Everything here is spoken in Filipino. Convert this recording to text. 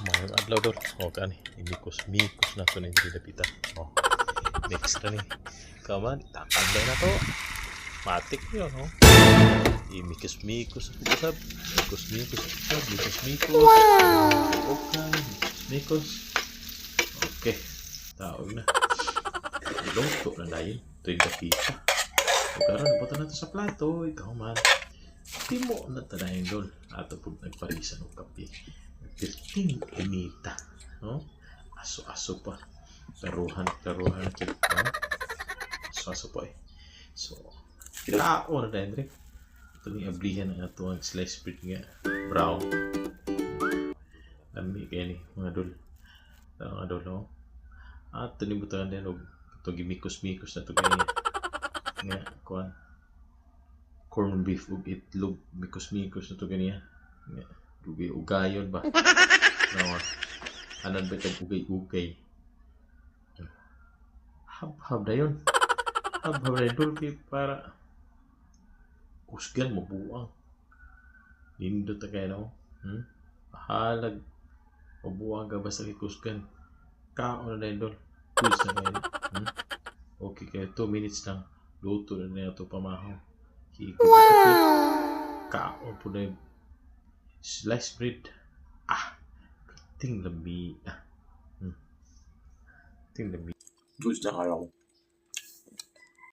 Mayroong adlaw dol. O kani, imikos-mikos na to ni dapita. O, next na ni. Kaman, takagday na to. Matik yun, no? Imikos-mikos ako kasab. Mikos-mikos ako kasab. Mikos-mikos. Okay, mikos-mikos. Okay, taog na. Luto na dahil. Ito yung dapita. O karon, nabutan na to sa plato. Ikaw man. Timo na ta dahil dol. Ato po nagparisan ng kape. 15 inita, no? Aso-aso pa. Karuhan na kita. Aso-aso pa eh. So, kilao na dahil rin. Ito ni ablihan ang ato ang sliced bread nga. Brown. Lami kaya ni mga dol. Mga dol, no? At ito ni butangan din. Ito gimikos-mikos na ito kaya. Nga, kuhan. Corn beef ug itlog. Mikos-mikos na ito kaya. Nga. Ugay-ugayon ba? No, anan ba kag ugay-ugay? Hab-hab na yun. Hab-hab na yun. Para kusgan mo buang. Nindot na kayo, no? Pahalag. Mabuang ka basta kay kusgan. Kaon na yun. Kus na kayo. Okay kayo. 2 minutes lang. Luto na na ito pamahaw. Higod-higod. Kaon po na yun. Sliced bread. Ting lami. Ting lami. Gusto na kayo.